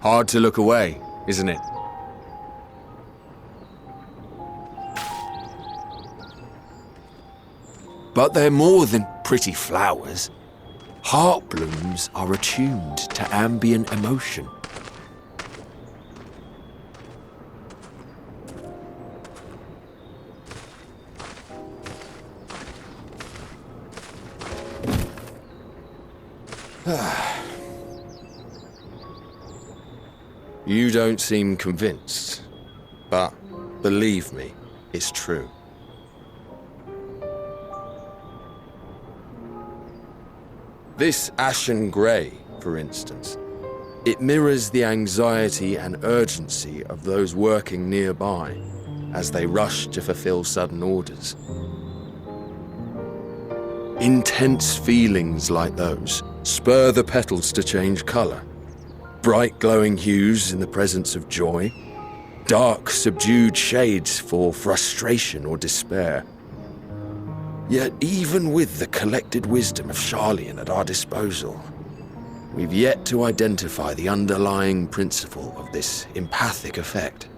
Hard to look away, isn't it? But they're more than pretty flowers. Heart blooms are attuned to ambient emotion. You don't seem convinced, but believe me, it's true. This ashen grey, for instance, it mirrors the anxiety and urgency of those working nearby as they rush to fulfill sudden orders. Intense feelings like those spur the petals to change colour. Bright glowing hues in the presence of joy, dark subdued shades for frustration or despair. Yet even with the collected wisdom of Charlian at our disposal, we've yet to identify the underlying principle of this empathic effect.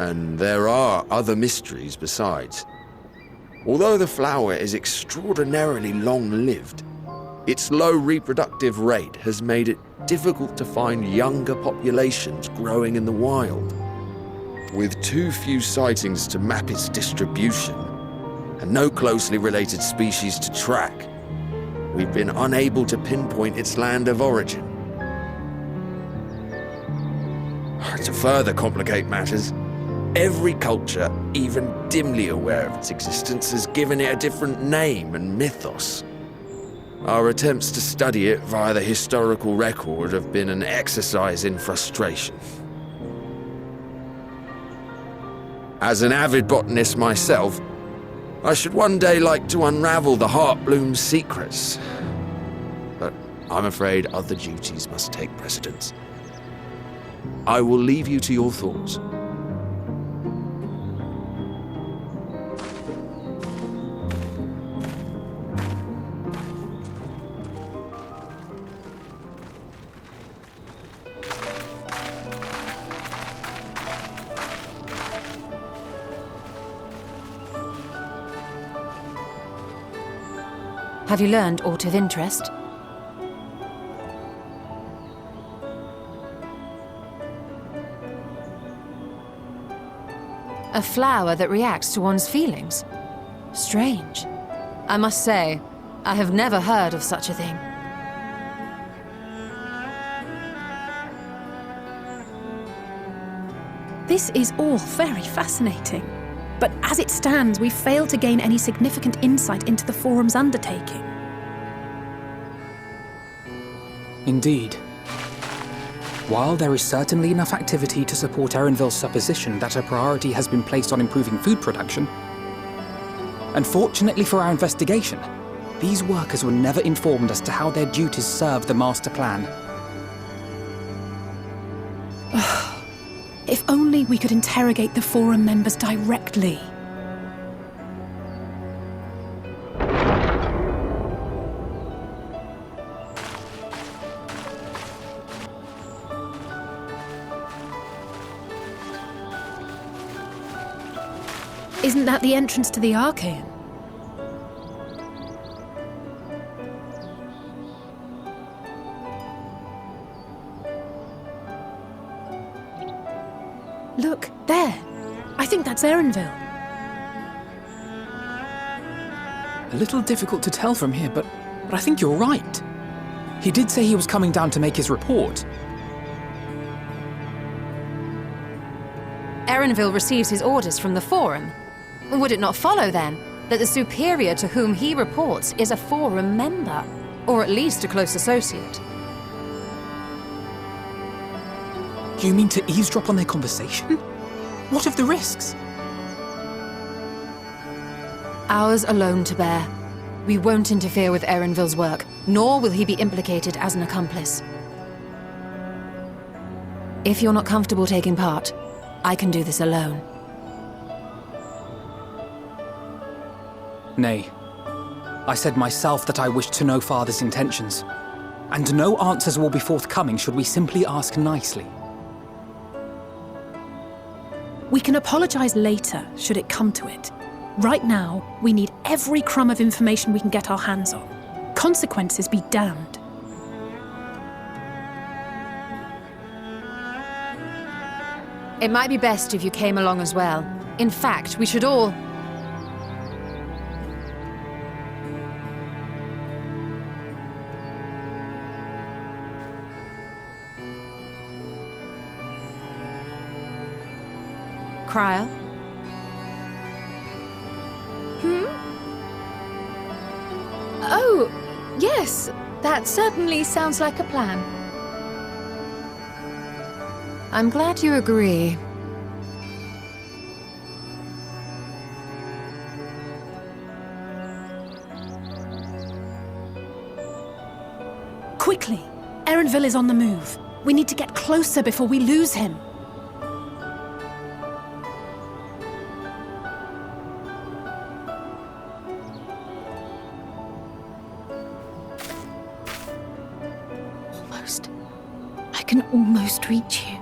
And there are other mysteries besides. Although the flower is extraordinarily long-lived, its low reproductive rate has made it difficult to find younger populations growing in the wild. With too few sightings to map its distribution, and no closely related species to track, we've been unable to pinpoint its land of origin. To further complicate matters, every culture, even dimly aware of its existence, has given it a different name and mythos. Our attempts to study it via the historical record have been an exercise in frustration. As an avid botanist myself, I should one day like to unravel the Heartbloom's secrets. But I'm afraid other duties must take precedence. I will leave you to your thoughts. Have you learned aught of interest? A flower that reacts to one's feelings? Strange. I must say, I have never heard of such a thing. This is all very fascinating. But as it stands, we've failed to gain any significant insight into the Forum's undertaking. Indeed. While there is certainly enough activity to support Erenville's supposition that a priority has been placed on improving food production, unfortunately for our investigation, these workers were never informed as to how their duties serve the master plan. If only we could interrogate the Forum members directly. Isn't that the entrance to the Archaean? Look, there. I think that's Erenville. A little difficult to tell from here, but I think you're right. He did say he was coming down to make his report. Erenville receives his orders from the Forum. Would it not follow, then, that the superior to whom he reports is a Forum member, or at least a close associate? You mean to eavesdrop on their conversation? What of the risks? Ours alone to bear. We won't interfere with Erenville's work, nor will he be implicated as an accomplice. If you're not comfortable taking part, I can do this alone. Nay. I said myself that I wished to know Father's intentions. and no answers will be forthcoming should we simply ask nicely. We can apologize later, should it come to it. Right now, we need every crumb of information we can get our hands on. Consequences be damned. It might be best if you came along as well. In fact, we should all... Cryle? Oh, yes. That certainly sounds like a plan. I'm glad you agree. Quickly! Erenville is on the move. We need to get closer before we lose him. Almost. I can almost reach you.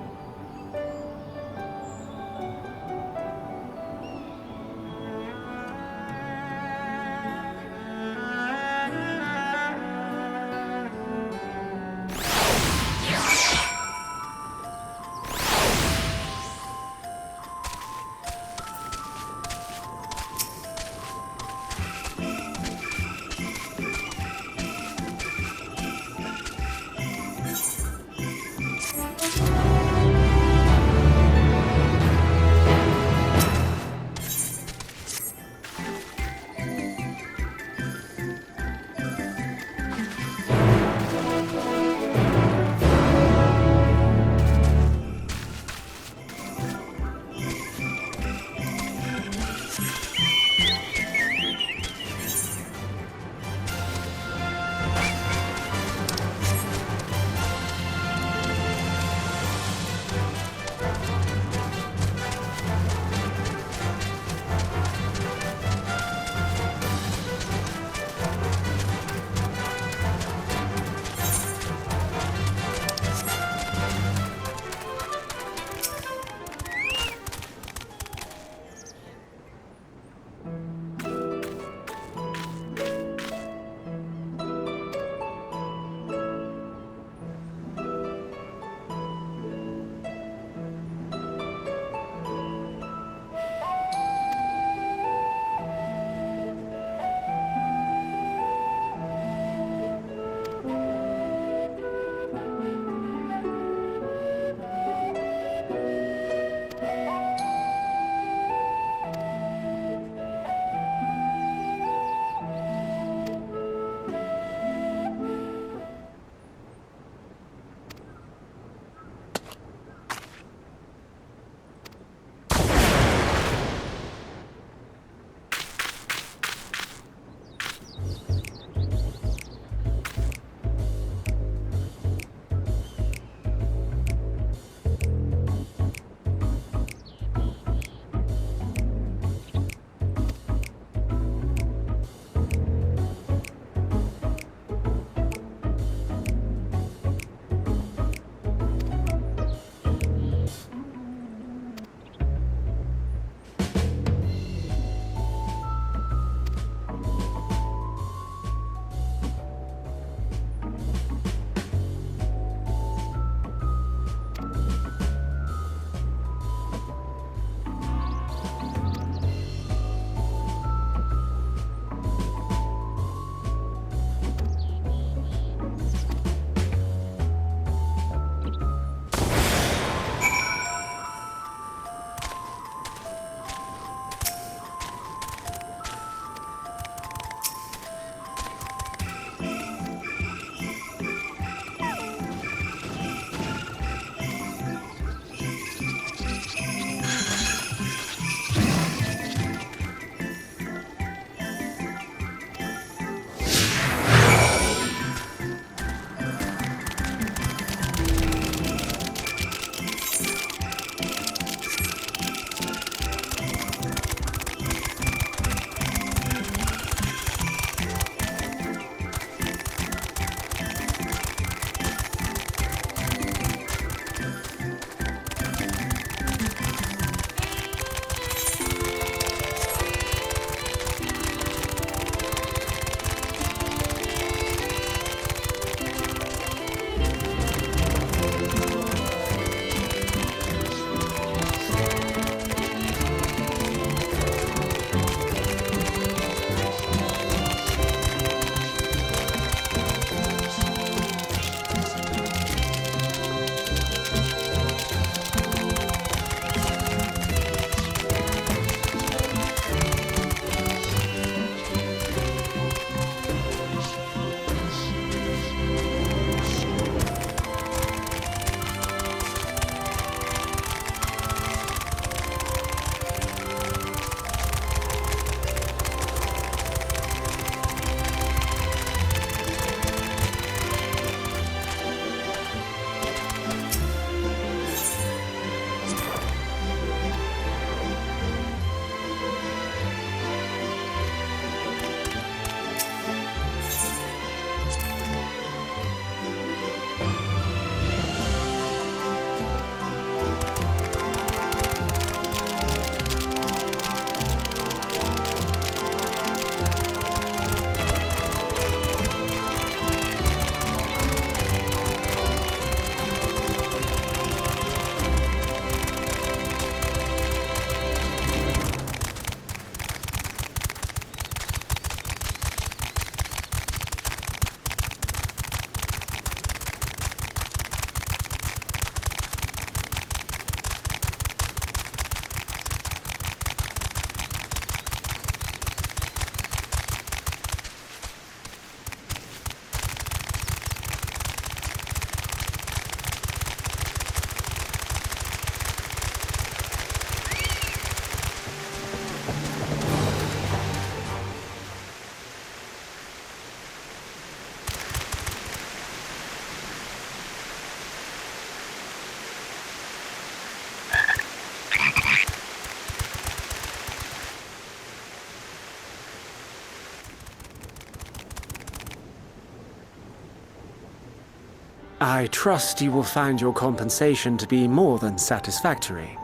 I trust you will find your compensation to be more than satisfactory.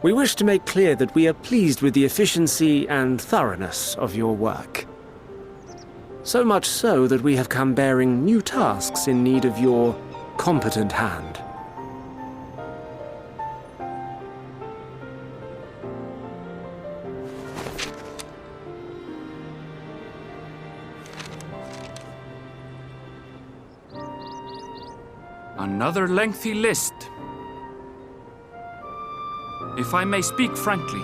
We wish to make clear that we are pleased with the efficiency and thoroughness of your work. So much so that we have come bearing new tasks in need of your competent hand. Another lengthy list. If I may speak frankly,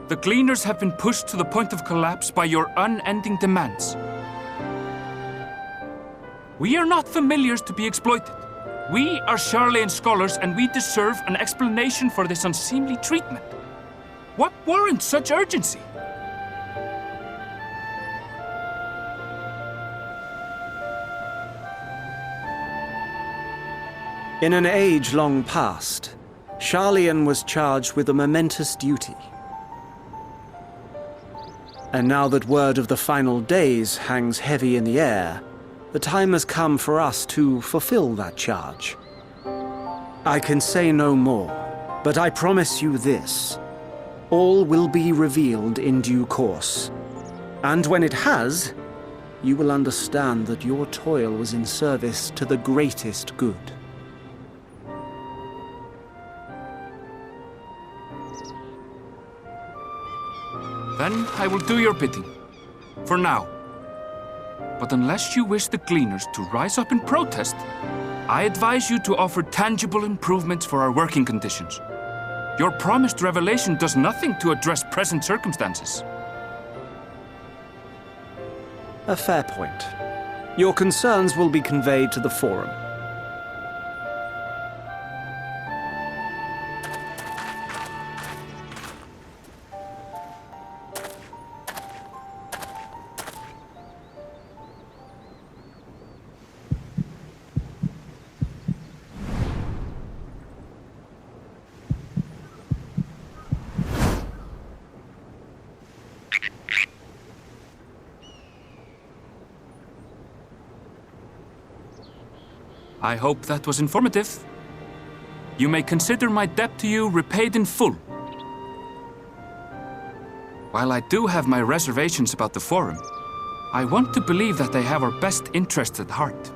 the Gleaners have been pushed to the point of collapse by your unending demands. We are not familiars to be exploited. We are Charlayan scholars and we deserve an explanation for this unseemly treatment. What warrants such urgency? In an age long past, Charlayan was charged with a momentous duty. And now that word of the final days hangs heavy in the air, the time has come for us to fulfill that charge. I can say no more, but I promise you this. All will be revealed in due course. And when it has, you will understand that your toil was in service to the greatest good. Then I will do your bidding. For now. But unless you wish the Gleaners to rise up in protest, I advise you to offer tangible improvements for our working conditions. Your promised revelation does nothing to address present circumstances. A fair point. Your concerns will be conveyed to the Forum. I hope that was informative. You may consider my debt to you repaid in full. While I do have my reservations about the Forum, I want to believe that they have our best interests at heart.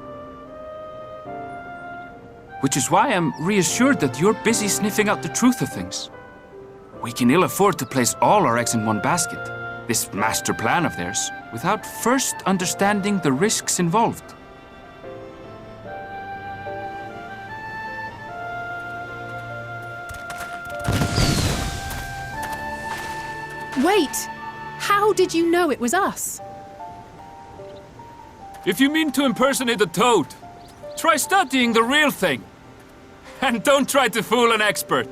Which is why I'm reassured that you're busy sniffing out the truth of things. We can ill afford to place all our eggs in one basket, this master plan of theirs, without first understanding the risks involved. Wait! How did you know it was us? If you mean to impersonate a toad, try studying the real thing. And don't try to fool an expert.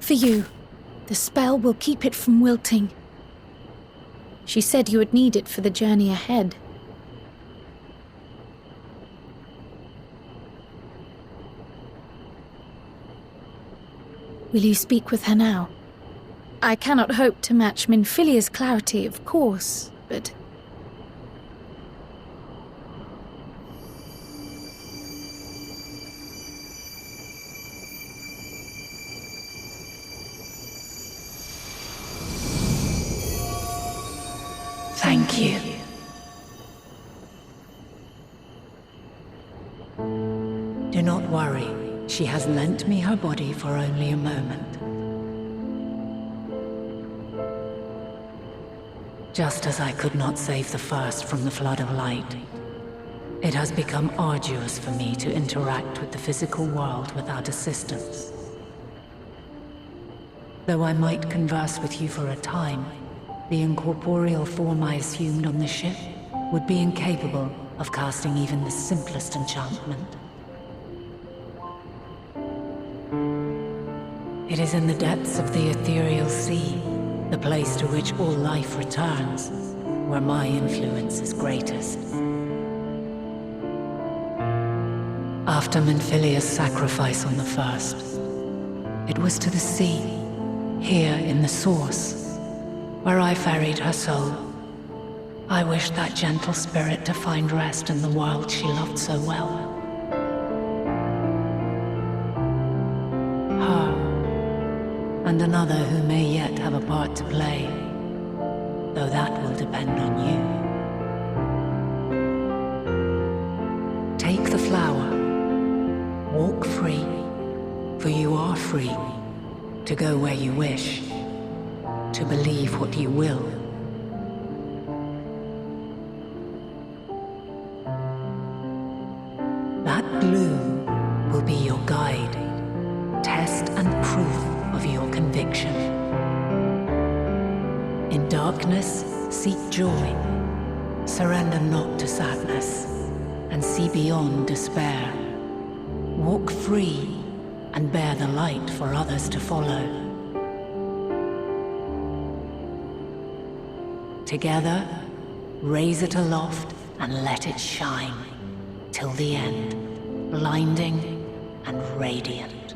For you. The spell will keep it from wilting. She said you would need it for the journey ahead. Will you speak with her now? I cannot hope to match Minfilia's clarity, of course, but... Thank you. Do not worry. She has lent me her body for only a moment. Just as I could not save the first from the flood of light, it has become arduous for me to interact with the physical world without assistance. Though I might converse with you for a time, the incorporeal form I assumed on the ship would be incapable of casting even the simplest enchantment. It is in the depths of the ethereal sea, the place to which all life returns, where my influence is greatest. After Minfilia's sacrifice on the first, it was to the sea, here in the source, where I ferried her soul. I wished that gentle spirit to find rest in the world she loved so well. Her, and another who may yet have a part to play, though that will depend on you. Take the flower, walk free, for you are free, to go where you wish, to believe what you will. That bloom will be your guide, test and proof of your conviction. In darkness, seek joy. Surrender not to sadness, and see beyond despair. Walk free, and bear the light for others to follow. Together, raise it aloft and let it shine, till the end, blinding and radiant.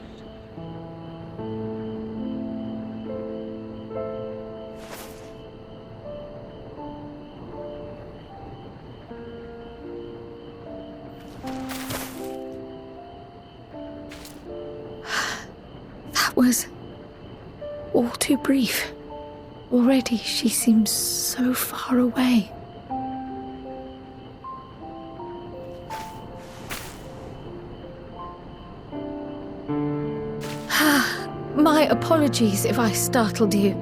That was all too brief. Already she seems so far away. My apologies if I startled you.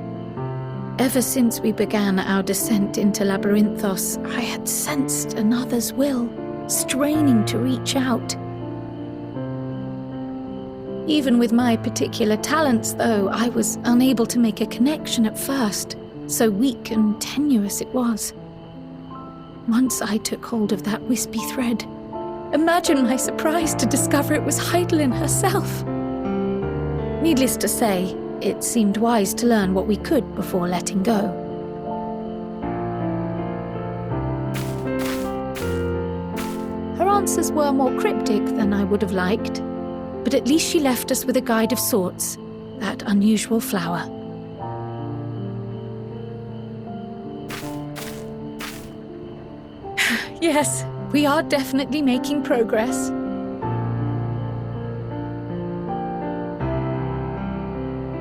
Ever since we began our descent into Labyrinthos, I had sensed another's will, straining to reach out. Even with my particular talents, though, I was unable to make a connection at first, so weak and tenuous it was. Once I took hold of that wispy thread, Imagine my surprise to discover it was Heidelin herself. Needless to say, it seemed wise to learn what we could before letting go. Her answers were more cryptic than I would have liked, but at least she left us with a guide of sorts, that unusual flower. Yes, we are definitely making progress.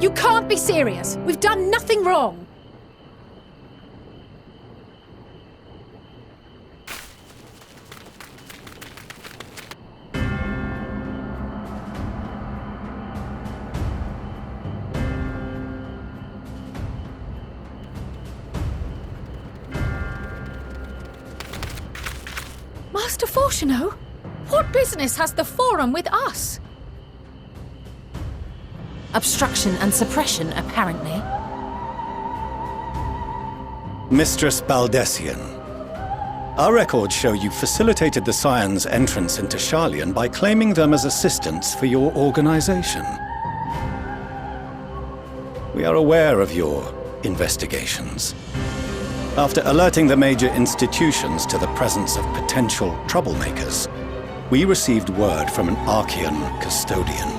You can't be serious! We've done nothing wrong! Master Fortuno, what business has the Forum with us? Obstruction and suppression, apparently. Mistress Baldessian, our records show you facilitated the Scions' entrance into Sharlayan by claiming them as assistants for your organization. We are aware of your investigations. After alerting the major institutions to the presence of potential troublemakers, we received word from an Archean custodian.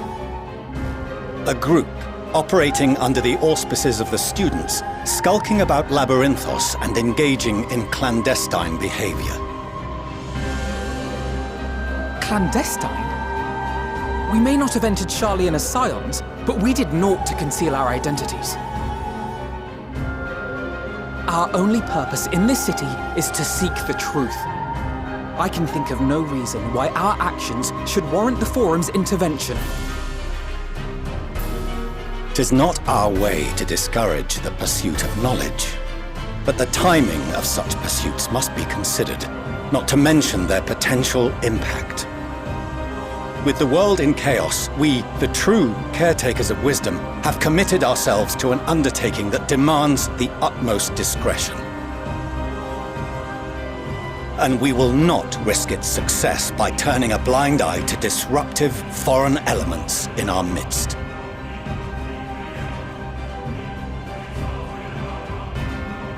A group operating under the auspices of the students, skulking about Labyrinthos and engaging in clandestine behavior. Clandestine? We may not have entered Sharlayan as Scions, but we did naught to conceal our identities. Our only purpose in this city is to seek the truth. I can think of no reason why our actions should warrant the Forum's intervention. 'Tis not our way to discourage the pursuit of knowledge, but the timing of such pursuits must be considered, not to mention their potential impact. With the world in chaos, we, the true caretakers of wisdom, have committed ourselves to an undertaking that demands the utmost discretion. And we will not risk its success by turning a blind eye to disruptive foreign elements in our midst.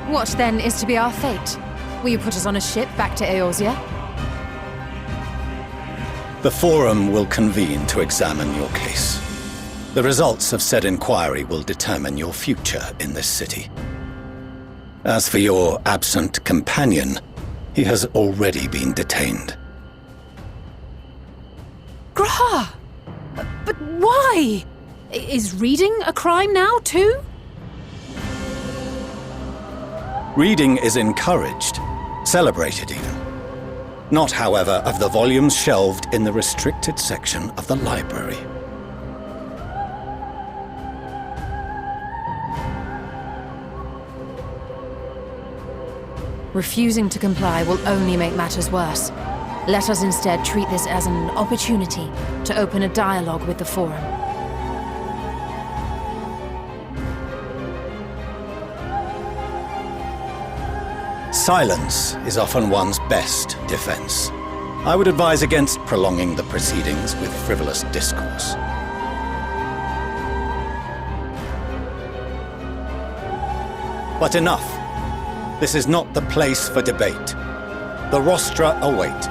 What, then, is to be our fate? Will you put us on a ship back to Eorzea? The Forum will convene to examine your case. The results of said inquiry will determine your future in this city. As for your absent companion, he has already been detained. Graha! But why? Is reading a crime now, too? Reading is encouraged, celebrated even. Not, however, of the volumes shelved in the restricted section of the library. Refusing to comply will only make matters worse. Let us instead treat this as an opportunity to open a dialogue with the Forum. Silence is often one's best defense. I would advise against prolonging the proceedings with frivolous discourse. But enough. This is not the place for debate. The rostra await.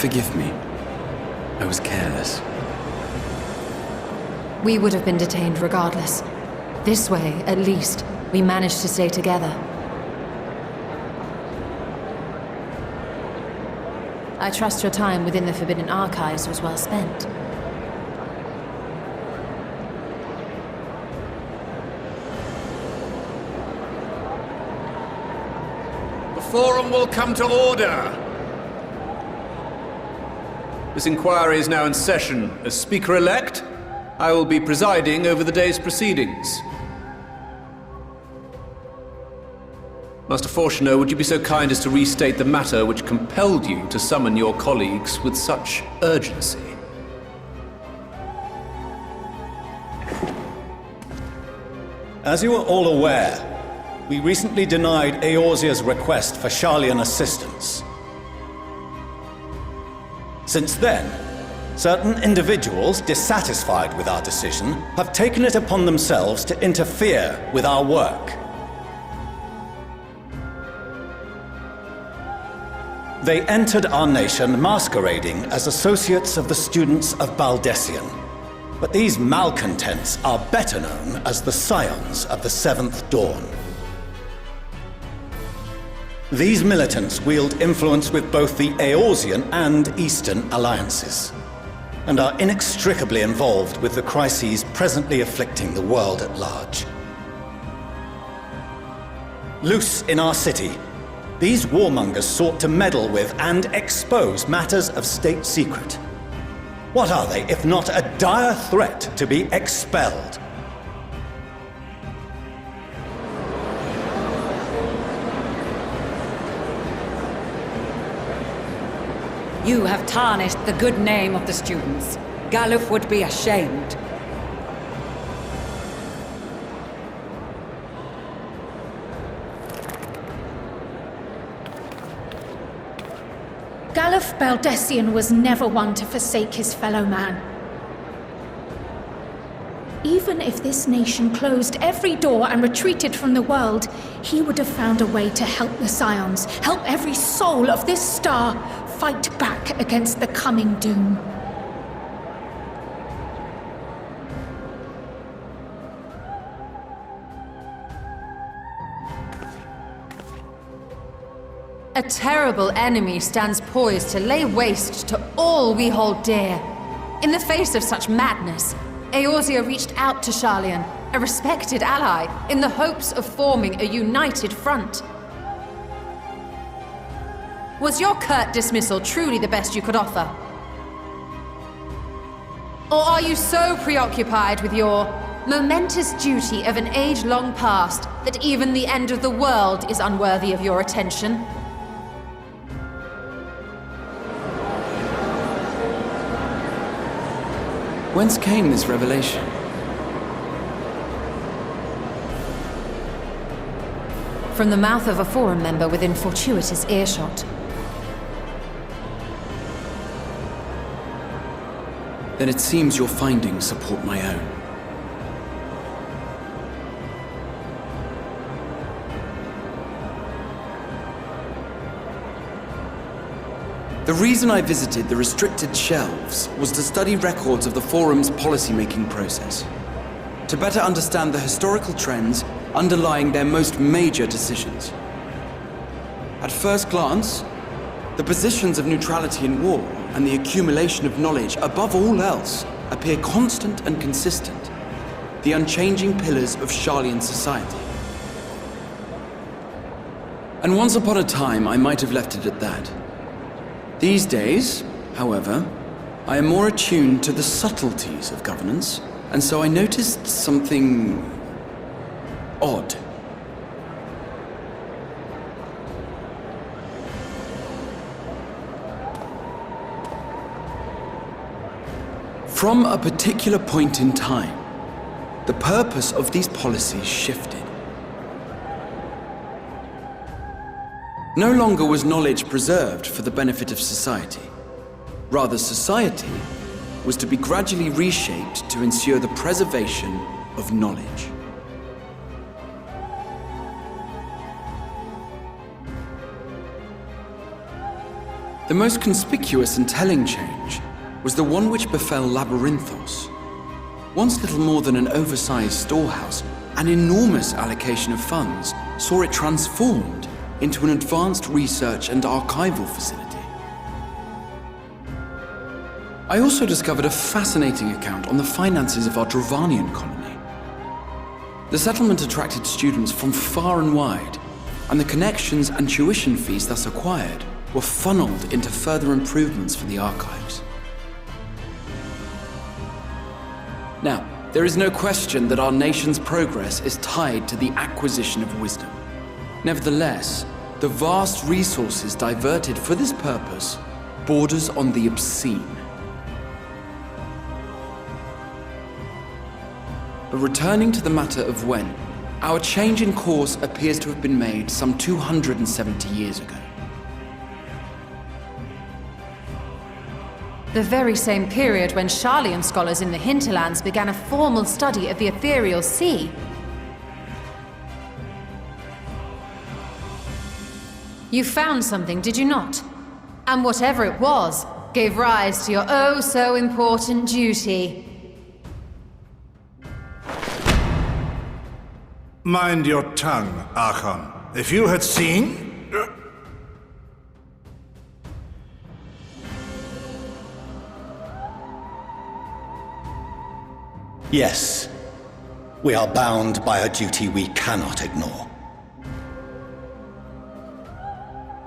Forgive me. I was careless. We would have been detained regardless. This way, at least, we managed to stay together. I trust your time within the Forbidden Archives was well spent. The Forum will come to order! This inquiry is now in session. As Speaker-elect, I will be presiding over the day's proceedings. Master Fortuner, would you be so kind as to restate the matter which compelled you to summon your colleagues with such urgency? As you are all aware, we recently denied Eorzea's request for Sharlayan assistance. Since then, certain individuals dissatisfied with our decision have taken it upon themselves to interfere with our work. They entered our nation masquerading as associates of the students of Baldessian. But these malcontents are better known as the Scions of the Seventh Dawn. These militants wield influence with both the Eorzean and Eastern alliances, and are inextricably involved with the crises presently afflicting the world at large. Loose in our city, these warmongers sought to meddle with and expose matters of state secret. What are they, if not a dire threat to be expelled? You have tarnished the good name of the students. Galuf would be ashamed. Galuf Baldessian was never one to forsake his fellow man. Even if this nation closed every door and retreated from the world, he would have found a way to help the Scions, help every soul of this star fight back against the coming doom. A terrible enemy stands poised to lay waste to all we hold dear. In the face of such madness, Eorzea reached out to Sharlayan, a respected ally, in the hopes of forming a united front. Was your curt dismissal truly the best you could offer? Or are you so preoccupied with your momentous duty of an age long past that even the end of the world is unworthy of your attention? Whence came this revelation? From the mouth of a Forum member within fortuitous earshot. Then it seems your findings support my own. The reason I visited the restricted shelves was to study records of the Forum's policymaking process, to better understand the historical trends underlying their most major decisions. At first glance, the positions of neutrality in war and the accumulation of knowledge above all else appear constant and consistent, the unchanging pillars of Sharlayan society. And once upon a time, I might have left it at that. These days, however, I am more attuned to the subtleties of governance, and so I noticed something odd. From a particular point in time, the purpose of these policies shifted. No longer was knowledge preserved for the benefit of society. Rather, society was to be gradually reshaped to ensure the preservation of knowledge. The most conspicuous and telling change was the one which befell Labyrinthos. Once little more than an oversized storehouse, an enormous allocation of funds saw it transformed into an advanced research and archival facility. I also discovered a fascinating account on the finances of our Dravanian colony. The settlement attracted students from far and wide, and the connections and tuition fees thus acquired were funneled into further improvements for the archives. Now, there is no question that our nation's progress is tied to the acquisition of wisdom. Nevertheless, the vast resources diverted for this purpose borders on the obscene. But returning to the matter of when, our change in course appears to have been made some 270 years ago. The very same period when Sharlayan scholars in the hinterlands began a formal study of the ethereal sea. You found something, did you not? And whatever it was, gave rise to your oh-so-important duty. Mind your tongue, Archon. If you had seen... Yes, we are bound by a duty we cannot ignore.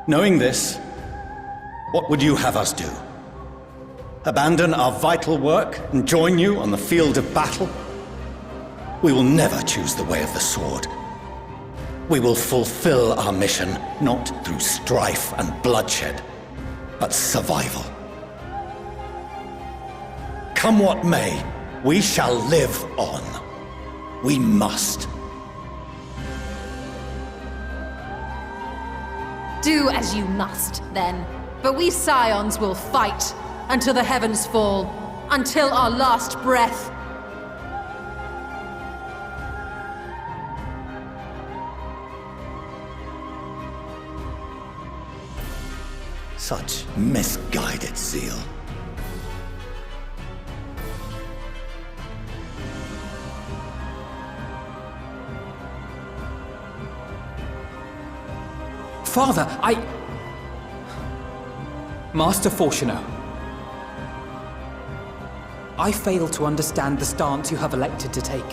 Knowing this, what would you have us do? Abandon our vital work and join you on the field of battle? We will never choose the way of the sword. We will fulfill our mission not through strife and bloodshed, but survival. Come what may, we shall live on. We must. Do as you must, then. But we Scions will fight until the heavens fall, until our last breath. Such misguided zeal. Father, Master Fortuno, I fail to understand the stance you have elected to take.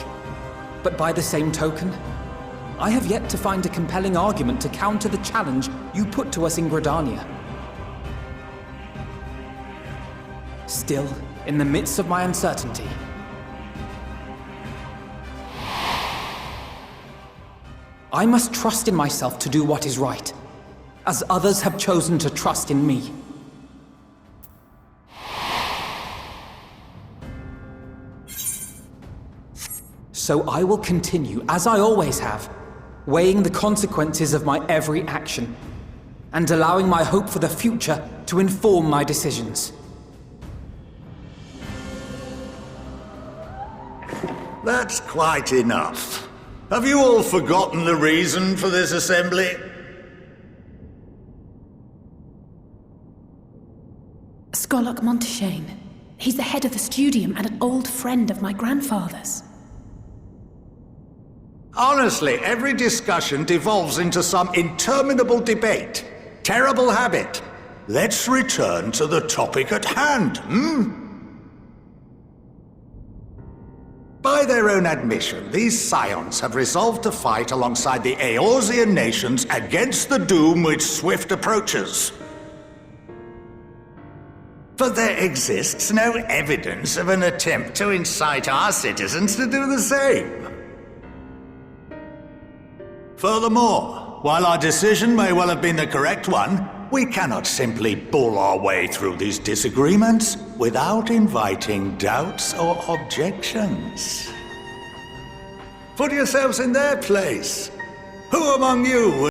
But by the same token, I have yet to find a compelling argument to counter the challenge you put to us in Gridania. Still, in the midst of my uncertainty, I must trust in myself to do what is right, as others have chosen to trust in me. So I will continue, as I always have, weighing the consequences of my every action, and allowing my hope for the future to inform my decisions. That's quite enough. Have you all forgotten the reason for this assembly? Skolok Monteshane. He's the head of the Studium and an old friend of my grandfather's. Honestly, every discussion devolves into some interminable debate. Terrible habit. Let's return to the topic at hand, By their own admission, these Scions have resolved to fight alongside the Eorzean nations against the doom which swift approaches. But there exists no evidence of an attempt to incite our citizens to do the same. Furthermore, while our decision may well have been the correct one, we cannot simply bull our way through these disagreements without inviting doubts or objections. Put yourselves in their place. Who among you